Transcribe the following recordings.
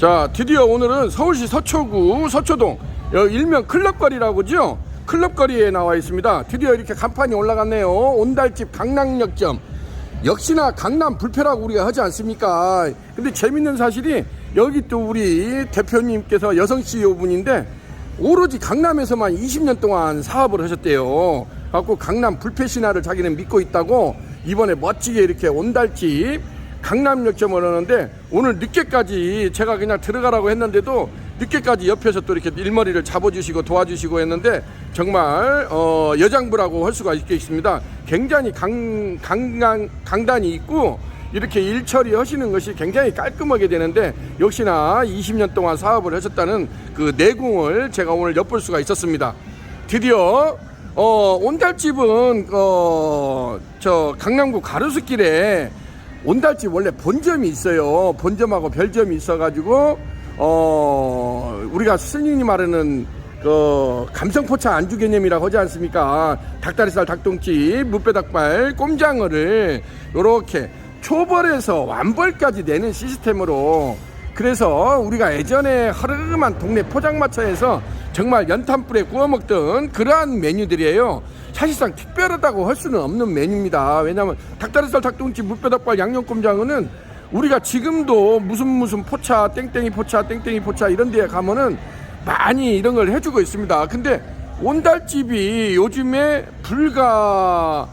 자, 드디어 오늘은 서울시 서초구 서초동 일명 클럽거리라고 그러죠. 클럽거리에 나와 있습니다. 드디어 이렇게 간판이 올라갔네요. 온달집 강남역점. 역시나 강남 불패라고 우리가 하지 않습니까? 근데 재밌는 사실이 여기 또 우리 대표님께서 여성 CEO분인데 오로지 강남에서만 20년 동안 사업을 하셨대요. 갖고 강남 불패 신화를 자기는 믿고 있다고 이번에 멋지게 이렇게 온달집 강남역점을 하는데 오늘 늦게까지 제가 그냥 들어가라고 했는데도 늦게까지 옆에서 또 이렇게 일머리를 잡아주시고 도와주시고 했는데 정말 여장부라고 할 수가 있겠습니다. 굉장히 강단이 있고 이렇게 일 처리하시는 것이 굉장히 깔끔하게 되는데 역시나 20년 동안 사업을 하셨다는 그 내공을 제가 오늘 엿볼 수가 있었습니다. 드디어 온달집은 저 강남구 가로수길에 온달집 원래 본점이 있어요. 본점하고 별점이 있어가지고 우리가 스님이 말하는 감성포차 안주 개념이라고 하지 않습니까? 닭다리살, 닭똥집, 무뼈닭발, 꼼장어를 요렇게 초벌에서 완벌까지 내는 시스템으로, 그래서 우리가 예전에 허름한 동네 포장마차에서 정말 연탄불에 구워 먹던 그러한 메뉴들이에요. 사실상 특별하다고 할 수는 없는 메뉴입니다. 왜냐하면 닭다리살, 닭똥집, 무뼈닭발, 양념꼼장어는 우리가 지금도 무슨 포차, 땡땡이 포차, 땡땡이 포차 이런 데에 가면은 많이 이런 걸 해주고 있습니다. 근데 온달집이 요즘에 불과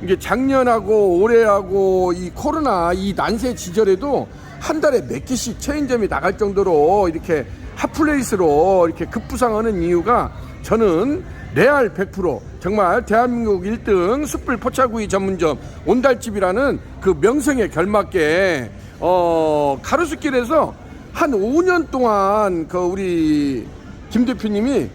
이게 작년하고 올해하고 이 코로나 이 난세 지절에도 한 달에 몇 개씩 체인점이 나갈 정도로 이렇게 핫플레이스로 이렇게 급부상하는 이유가 저는 레알 100% 정말 대한민국 1등 숯불 포차구이 전문점 온달집이라는 그 명성에 걸맞게 가로수길에서 한 5년 동안 그 우리 김 대표님이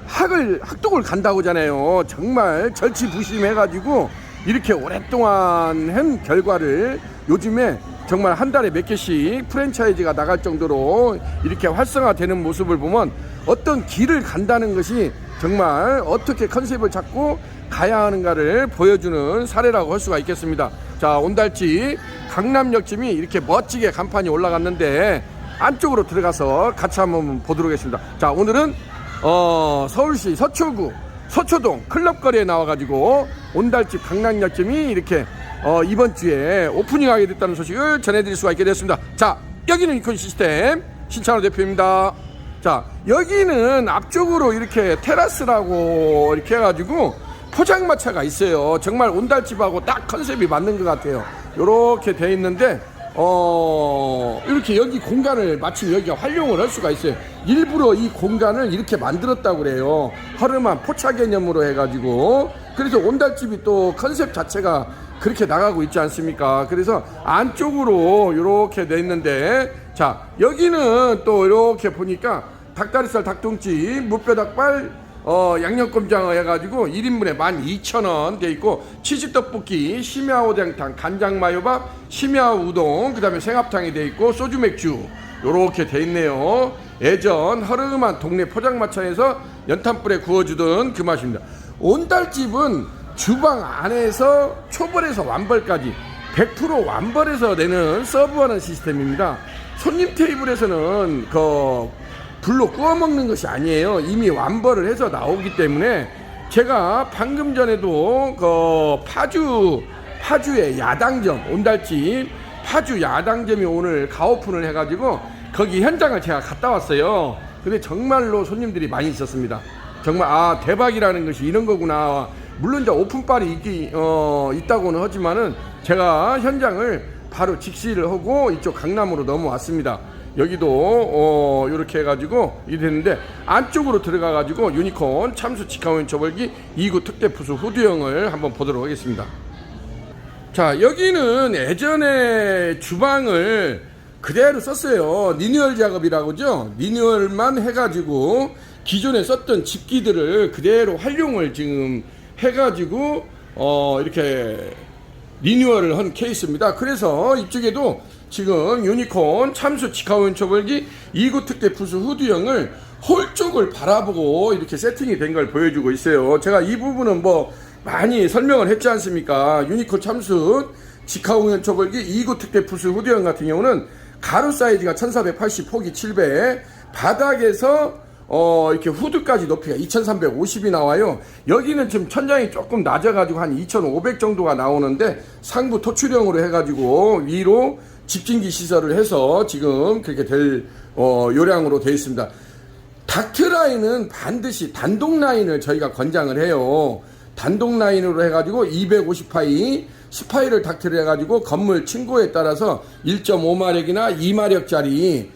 학독을 간다고 하잖아요. 정말 절치부심해가지고 이렇게 오랫동안 한 결과를 요즘에 정말 한 달에 몇 개씩 프랜차이즈가 나갈 정도로 이렇게 활성화되는 모습을 보면 어떤 길을 간다는 것이 정말 어떻게 컨셉을 잡고 가야 하는가를 보여주는 사례라고 할 수가 있겠습니다. 자, 온달집 강남역점이 이렇게 멋지게 간판이 올라갔는데 안쪽으로 들어가서 같이 한번 보도록 하겠습니다. 자, 오늘은 서울시 서초구 서초동 클럽거리에 나와가지고 온달집 강남역점이 이렇게 이번 주에 오프닝하게 됐다는 소식을 전해드릴 수가 있게 되었습니다. 자, 여기는 이콘 시스템 신창호 대표입니다. 자, 여기는 앞쪽으로 이렇게 테라스라고 이렇게 해가지고 포장마차가 있어요. 정말 온달집하고 딱 컨셉이 맞는 것 같아요. 요렇게 돼 있는데 이렇게 여기 공간을 마침 여기가 활용을 할 수가 있어요. 일부러 이 공간을 이렇게 만들었다고 그래요. 허름한 포차 개념으로 해가지고. 그래서 온달집이 또 컨셉 자체가 그렇게 나가고 있지 않습니까? 그래서 안쪽으로 이렇게 돼 있는데, 자, 여기는 또 이렇게 보니까 닭다리살, 닭똥집, 무뼈닭발, 양념꼼장어 해가지고 1인분에 12,000원 돼 있고, 치즈떡볶이, 심야오뎅탕, 간장마요밥, 심야우동, 그 다음에 생합탕이 돼 있고, 소주 맥주 요렇게 돼 있네요. 예전 허름한 동네 포장마차에서 연탄불에 구워주던 그 맛입니다. 온달집은 주방 안에서 초벌에서 완벌까지 100% 완벌해서 내는 서브하는 시스템입니다. 손님 테이블에서는 불로 구워 먹는 것이 아니에요. 이미 완벌을 해서 나오기 때문에 제가 방금 전에도 파주의 야당점 온달집 파주 야당점이 오늘 가오픈을 해가지고 거기 현장을 제가 갔다 왔어요. 근데 정말로 손님들이 많이 있었습니다. 정말 대박이라는 것이 이런 거구나. 물론 이제 오픈빨이 있다고는 하지만은 제가 현장을 바로 직시를 하고 이쪽 강남으로 넘어왔습니다. 여기도 이렇게 해가지고 이랬는데 안쪽으로 들어가가지고 유니콘 참수 직화원 초벌기 2구 특대 푸수 후드형을 한번 보도록 하겠습니다. 자, 여기는 예전에 주방을 그대로 썼어요. 리뉴얼 작업이라고 하죠. 리뉴얼만 해가지고 기존에 썼던 집기들을 그대로 활용을 지금 해가지고 이렇게 리뉴얼을 한 케이스입니다. 그래서 이쪽에도 지금 유니콘 참수 직화원 초벌기 2구 특대 푸수 후드형을 홀 쪽을 바라보고 이렇게 세팅이 된 걸 보여주고 있어요. 제가 이 부분은 많이 설명을 했지 않습니까? 유니콘 참수 직화원 초벌기 2구 특대 푸수 후드형 같은 경우는 가로 사이즈가 1480, 폭이 700, 바닥에서 이렇게 후드까지 높이가 2350이 나와요. 여기는 지금 천장이 조금 낮아가지고 한 2500 정도가 나오는데 상부 토출형으로 해가지고 위로 집진기 시설을 해서 지금 그렇게 될 요량으로 되어 있습니다. 닥트 라인은 반드시 단독 라인을 저희가 권장을 해요. 단독 라인으로 해가지고 250파이, 10파이를 닥트를 해가지고 건물 층고에 따라서 1.5마력이나 2마력짜리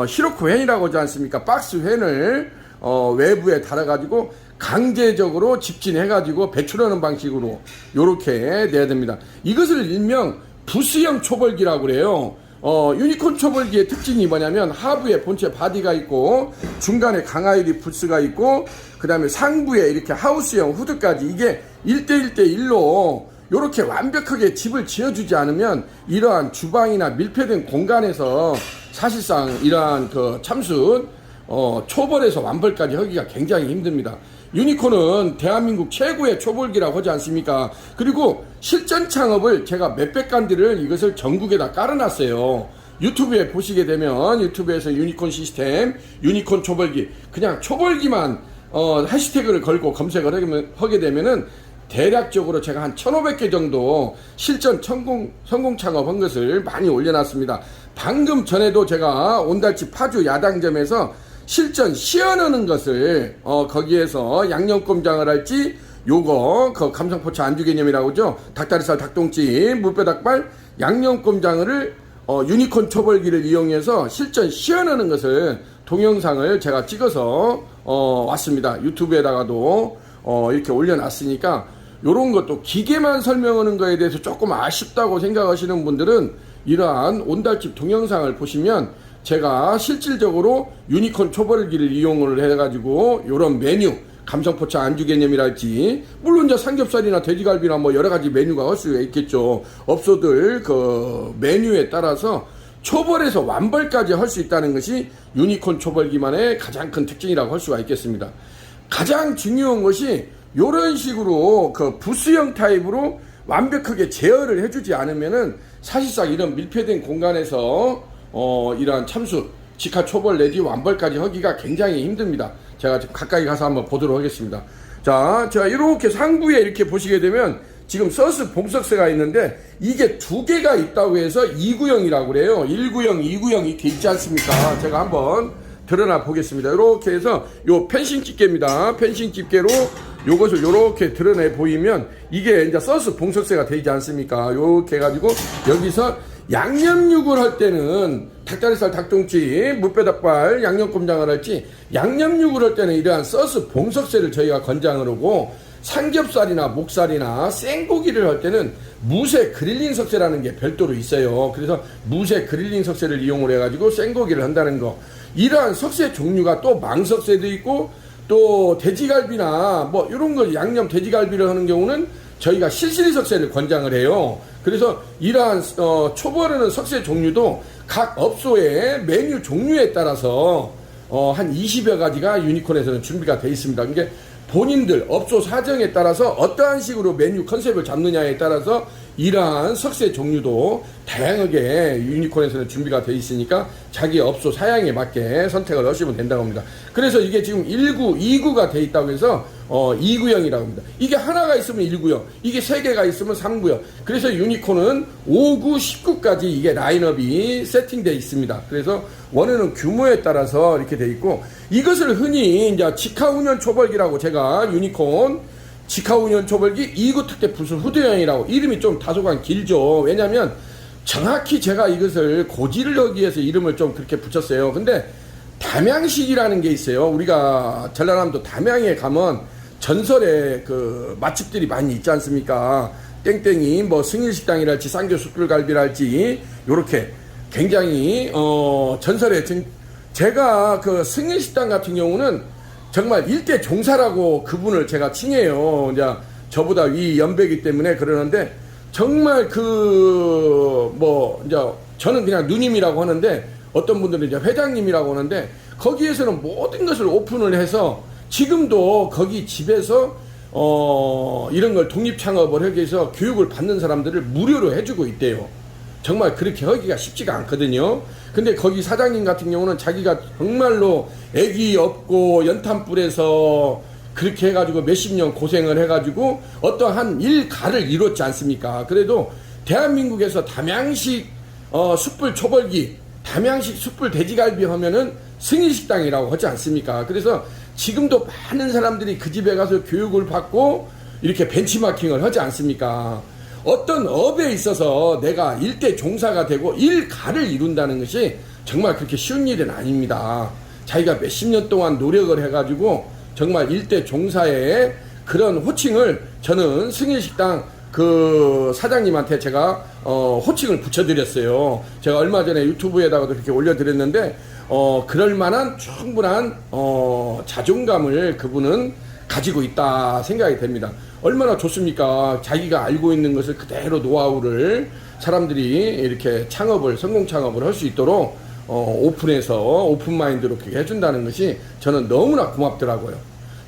히로코 팬이라고 하지 않습니까? 박스 팬을 외부에 달아가지고 강제적으로 집진해가지고 배출하는 방식으로 요렇게 내야 됩니다. 이것을 일명 부스형 초벌기라고 그래요. 유니콘 초벌기의 특징이 뭐냐면 하부에 본체 바디가 있고 중간에 강하유리 부스가 있고 그 다음에 상부에 이렇게 하우스형 후드까지 이게 1대1대1로 요렇게 완벽하게 집을 지어주지 않으면 이러한 주방이나 밀폐된 공간에서 사실상 이러한 그 참수 초벌에서 완벌까지 하기가 굉장히 힘듭니다. 유니콘은 대한민국 최고의 초벌기라고 하지 않습니까? 그리고 실전 창업을 제가 몇백 간디를 이것을 전국에다 깔아놨어요. 유튜브에 보시게 되면 유튜브에서 유니콘 시스템, 유니콘 초벌기, 그냥 초벌기만 해시태그를 걸고 검색을 하게 되면은 대략적으로 제가 한 1500개 정도 실전 성공 창업한 것을 많이 올려놨습니다. 방금 전에도 제가 온달집 파주 야당점에서 실전 시연하는 것을 거기에서 양념꼼장을 할지 요거 그 감성포차 안주개념이라고 하죠. 닭다리살, 닭똥집, 무뼈닭발, 양념꼼장을 유니콘 초벌기를 이용해서 실전 시연하는 것을 동영상을 제가 찍어서 왔습니다. 유튜브에다가도 이렇게 올려놨으니까 요런 것도 기계만 설명하는 거에 대해서 조금 아쉽다고 생각하시는 분들은 이러한 온달집 동영상을 보시면 제가 실질적으로 유니콘 초벌기를 이용을 해가지고 요런 메뉴 감성포차 안주개념이랄지 물론 이제 삼겹살이나 돼지갈비나 뭐 여러가지 메뉴가 할 수가 있겠죠. 업소들 그 메뉴에 따라서 초벌에서 완벌까지 할 수 있다는 것이 유니콘 초벌기만의 가장 큰 특징이라고 할 수가 있겠습니다. 가장 중요한 것이 요런 식으로 그 부스형 타입으로 완벽하게 제어를 해주지 않으면은 사실상 이런 밀폐된 공간에서 이러한 참수, 직화 초벌 내지 완벌까지 하기가 굉장히 힘듭니다. 제가 가까이 가서 한번 보도록 하겠습니다. 자, 제가 이렇게 상부에 이렇게 보시게 되면 지금 서스 봉석쇠가 있는데 이게 두 개가 있다고 해서 2구형이라고 그래요. 1구형, 2구형 이렇게 있지 않습니까? 제가 한번 드러나 보겠습니다. 이렇게 해서 요 펜싱 집게입니다. 펜싱 집게로 요것을 요렇게 드러내 보이면 이게 이제 서스 봉석쇠가 되지 않습니까? 요렇게 해가지고 여기서 양념육을 할 때는 닭다리살, 닭똥집, 무뼈닭발, 양념꼼장을 할지 양념육을 할 때는 이러한 서스 봉석쇠를 저희가 권장을 하고 삼겹살이나 목살이나 생고기를 할 때는 무쇠 그릴링 석쇠라는 게 별도로 있어요. 그래서 무쇠 그릴링 석쇠를 이용을 해가지고 생고기를 한다는 거. 이러한 석쇠 종류가 또 망석쇠도 있고 또 돼지갈비나 뭐 이런 거 양념 돼지갈비를 하는 경우는 저희가 실시리 석쇠를 권장을 해요. 그래서 이러한 초벌하는 석쇠 종류도 각 업소의 메뉴 종류에 따라서 한 20여 가지가 유니콘에서는 준비가 되어 있습니다. 그러니까 본인들 업소 사정에 따라서 어떠한 식으로 메뉴 컨셉을 잡느냐에 따라서 이러한 석쇠 종류도 다양하게 유니콘에서는 준비가 되어 있으니까 자기 업소 사양에 맞게 선택을 하시면 된다고 합니다. 그래서 이게 지금 1구, 2구가 되어 있다고 해서 2구형이라고 합니다. 이게 하나가 있으면 1구형, 이게 3개가 있으면 3구형. 그래서 유니콘은 5구, 10구까지 이게 라인업이 세팅되어 있습니다. 그래서 원하는 규모에 따라서 이렇게 되어 있고 이것을 흔히 이제 직하운전 초벌기라고 제가 유니콘 직하운전 초벌기 2구 특대 부수 후드형이라고 이름이 좀 다소간 길죠. 왜냐면 정확히 제가 이것을 고지를 하기 위해서 이름을 좀 그렇게 붙였어요. 근데 담양식이라는 게 있어요. 우리가 전라남도 담양에 가면 전설의 그 맛집들이 많이 있지 않습니까? 땡땡이 뭐 승일식당이랄지 쌍교 숯불갈비랄지 요렇게 굉장히 전설의 제가 그 승일식당 같은 경우는 정말 일대 종사라고 그분을 제가 칭해요. 이제 저보다 위 연배이기 때문에 그러는데 정말 이제 저는 그냥 누님이라고 하는데 어떤 분들은 이제 회장님이라고 하는데 거기에서는 모든 것을 오픈을 해서 지금도 거기 집에서 이런 걸 독립 창업을 하기 위해서 교육을 받는 사람들을 무료로 해주고 있대요. 정말 그렇게 하기가 쉽지가 않거든요. 근데 거기 사장님 같은 경우는 자기가 정말로 애기 없고 연탄불에서 그렇게 해가지고 몇십 년 고생을 해가지고 어떠한 일가를 이뤘지 않습니까? 그래도 대한민국에서 담양식 숯불 초벌기, 담양식 숯불 돼지갈비 하면은 승희식당이라고 하지 않습니까? 그래서 지금도 많은 사람들이 그 집에 가서 교육을 받고 이렇게 벤치마킹을 하지 않습니까? 어떤 업에 있어서 내가 일대 종사가 되고 일가를 이룬다는 것이 정말 그렇게 쉬운 일은 아닙니다. 자기가 몇십 년 동안 노력을 해가지고 정말 일대 종사의 그런 호칭을 저는 승희식당 그 사장님한테 제가 호칭을 붙여드렸어요. 제가 얼마 전에 유튜브에다가도 이렇게 올려드렸는데 그럴 만한 충분한 자존감을 그분은 가지고 있다 생각이 됩니다. 얼마나 좋습니까? 자기가 알고 있는 것을 그대로 노하우를 사람들이 이렇게 성공 창업을 할 수 있도록 오픈해서 오픈마인드로 그렇게 해준다는 것이 저는 너무나 고맙더라고요.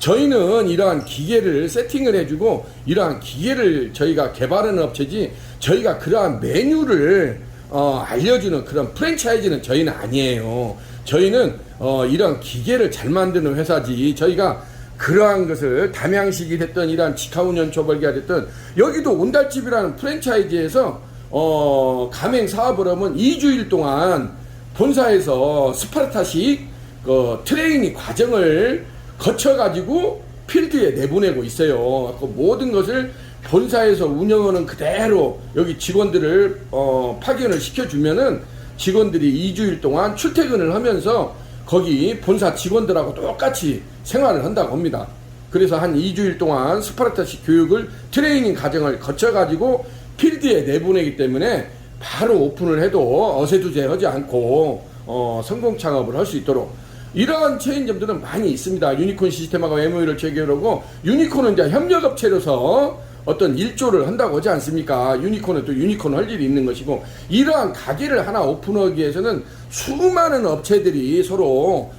저희는 이러한 기계를 세팅을 해주고 이러한 기계를 저희가 개발하는 업체지 저희가 그러한 메뉴를 알려주는 그런 프랜차이즈는 저희는 아니에요. 저희는 이런 기계를 잘 만드는 회사지 저희가 그러한 것을 담양식이 됐든 이러한 직화운전 초벌기가 됐든 여기도 온달집이라는 프랜차이즈에서 가맹 사업을 하면 2주일 동안 본사에서 스파르타식 트레이닝 과정을 거쳐가지고 필드에 내보내고 있어요. 그 모든 것을 본사에서 운영하는 그대로 여기 직원들을 파견을 시켜주면은 직원들이 2주일 동안 출퇴근을 하면서 거기 본사 직원들하고 똑같이 생활을 한다고 합니다. 그래서 한 2주일 동안 스파르타식 교육을 트레이닝 과정을 거쳐가지고 필드에 내보내기 때문에 바로 오픈을 해도 어세두세 하지 않고 성공 창업을 할 수 있도록 이러한 체인점들은 많이 있습니다. 유니콘 시스템하고 MOU를 체결하고 유니콘은 이제 협력업체로서 어떤 일조를 한다고 하지 않습니까? 유니콘은 또 유니콘 할 일이 있는 것이고 이러한 가게를 하나 오픈하기 위해서는 수많은 업체들이 서로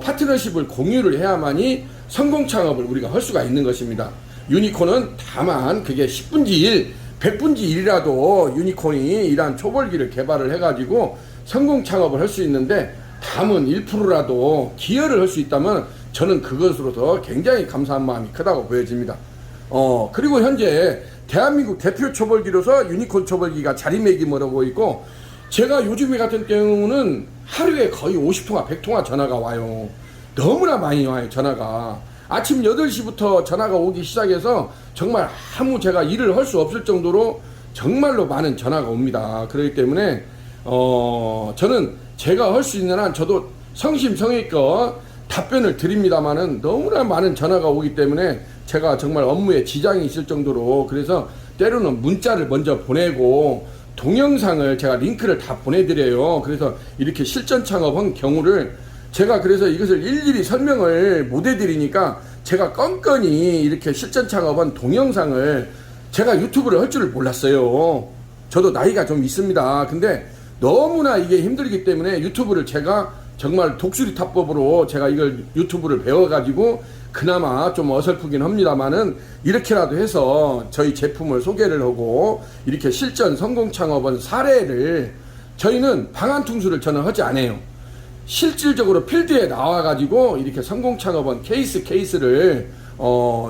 파트너십을 공유를 해야만이 성공 창업을 우리가 할 수가 있는 것입니다. 유니콘은 다만 그게 10분지 1, 100분지 1이라도 유니콘이 이러한 초벌기를 개발을 해가지고 성공 창업을 할 수 있는데 담은 1%라도 기여를 할 수 있다면 저는 그것으로서 굉장히 감사한 마음이 크다고 보여집니다. 그리고 현재 대한민국 대표 초벌기로서 유니콘 초벌기가 자리매김을 하고 있고 제가 요즘에 같은 경우는 하루에 거의 50통화, 100통화 전화가 와요. 너무나 많이 와요, 전화가. 아침 8시부터 전화가 오기 시작해서 정말 아무 제가 일을 할 수 없을 정도로 정말로 많은 전화가 옵니다. 그렇기 때문에 저는 제가 할 수 있는 한 저도 성심성의껏 답변을 드립니다만은 너무나 많은 전화가 오기 때문에 제가 정말 업무에 지장이 있을 정도로 그래서 때로는 문자를 먼저 보내고 동영상을 제가 링크를 다 보내드려요. 그래서 이렇게 실전 창업한 경우를 제가 그래서 이것을 일일이 설명을 못 해드리니까 제가 껌껌이 이렇게 실전 창업한 동영상을 제가 유튜브를 할 줄을 몰랐어요. 저도 나이가 좀 있습니다. 근데 너무나 이게 힘들기 때문에 유튜브를 제가 정말 독수리 타법으로 제가 이걸 유튜브를 배워가지고 그나마 좀 어설프긴 합니다만은 이렇게라도 해서 저희 제품을 소개를 하고 이렇게 실전 성공 창업한 사례를 저희는 방한퉁수를 저는 하지 않아요. 실질적으로 필드에 나와가지고 이렇게 성공 창업한 케이스를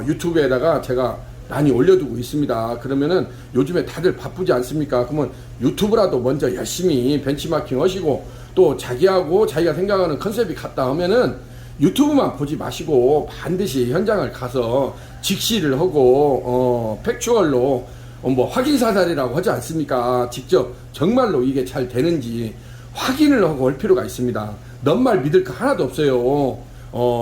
유튜브에다가 제가 많이 올려두고 있습니다. 그러면은 요즘에 다들 바쁘지 않습니까? 그러면 유튜브라도 먼저 열심히 벤치마킹 하시고 또 자기하고 자기가 생각하는 컨셉이 같다 하면은 유튜브만 보지 마시고 반드시 현장을 가서 직시를 하고 팩추얼로 뭐 확인사살이라고 하지 않습니까? 직접 정말로 이게 잘 되는지 확인을 하고 할 필요가 있습니다. 넌 말 믿을 거 하나도 없어요.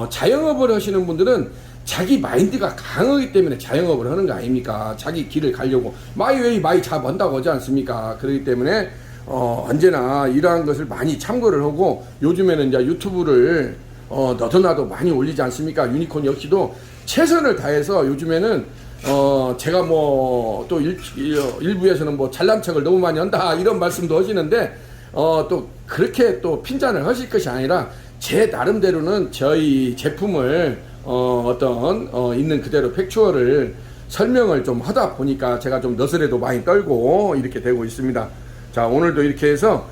자영업을 하시는 분들은 자기 마인드가 강하기 때문에 자영업을 하는 거 아닙니까? 자기 길을 가려고 마이웨이 마이 잡 한다고 하지 않습니까? 그렇기 때문에 언제나 이러한 것을 많이 참고를 하고 요즘에는 이제 유튜브를 너도 나도 많이 올리지 않습니까? 유니콘 역시도 최선을 다해서 요즘에는 제가 뭐 또 일부에서는 뭐 잘난 척을 너무 많이 한다 이런 말씀도 하시는데 또 그렇게 또 핀잔을 하실 것이 아니라 제 나름대로는 저희 제품을 있는 그대로 팩추얼을 설명을 좀 하다 보니까 제가 좀 너스레도 많이 떨고 이렇게 되고 있습니다. 자, 오늘도 이렇게 해서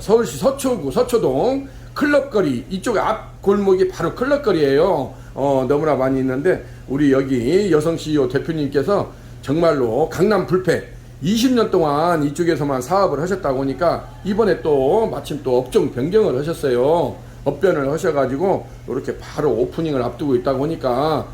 서울시 서초구 서초동 클럽거리, 이쪽 앞 골목이 바로 클럽거리예요. 너무나 많이 있는데 우리 여기 여성 CEO 대표님께서 정말로 강남 불패 20년 동안 이쪽에서만 사업을 하셨다고 하니까 이번에 또 마침 또 업종 변경을 하셨어요. 업변을 하셔가지고 이렇게 바로 오프닝을 앞두고 있다고 하니까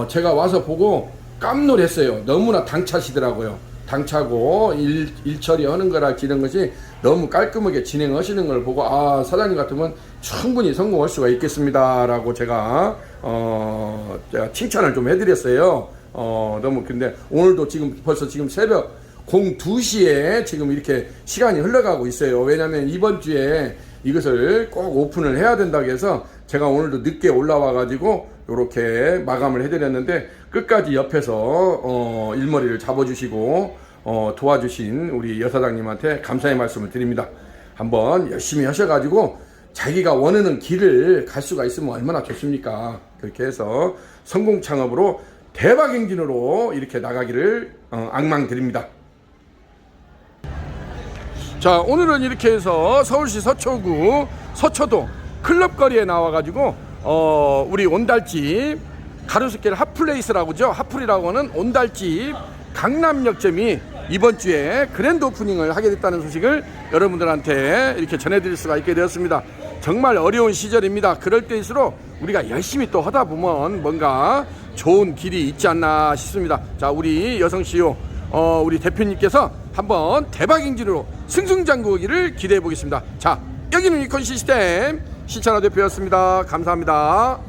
제가 와서 보고 깜놀했어요. 너무나 당차시더라고요. 당차고 일 처리하는 거라 이런 것이 너무 깔끔하게 진행하시는 걸 보고 아, 사장님 같으면 충분히 성공할 수가 있겠습니다 라고 제가 칭찬을 좀 해드렸어요. 너무 근데 오늘도 지금 벌써 지금 새벽 02시에 지금 이렇게 시간이 흘러가고 있어요. 왜냐면 이번 주에 이것을 꼭 오픈을 해야 된다고 해서 제가 오늘도 늦게 올라와 가지고 이렇게 마감을 해드렸는데 끝까지 옆에서 일머리를 잡아주시고 도와주신 우리 여사장님한테 감사의 말씀을 드립니다. 한번 열심히 하셔가지고 자기가 원하는 길을 갈 수가 있으면 얼마나 좋습니까? 그렇게 해서 성공 창업으로 대박 행진으로 이렇게 나가기를 악망드립니다. 자, 오늘은 이렇게 해서 서울시 서초구 서초동 클럽거리에 나와가지고 우리 온달집 가로수길 핫플레이스라고 하죠. 핫플이라고 하는 온달집 강남역점이 이번 주에 그랜드 오프닝을 하게 됐다는 소식을 여러분들한테 이렇게 전해드릴 수가 있게 되었습니다. 정말 어려운 시절입니다. 그럴 때일수록 우리가 열심히 또 하다 보면 뭔가 좋은 길이 있지 않나 싶습니다. 자, 우리 여성 CEO 우리 대표님께서 한번 대박 행진으로 승승장구하기를 기대해 보겠습니다. 자, 여기는 이콘 시스템 시찬아 대표였습니다. 감사합니다.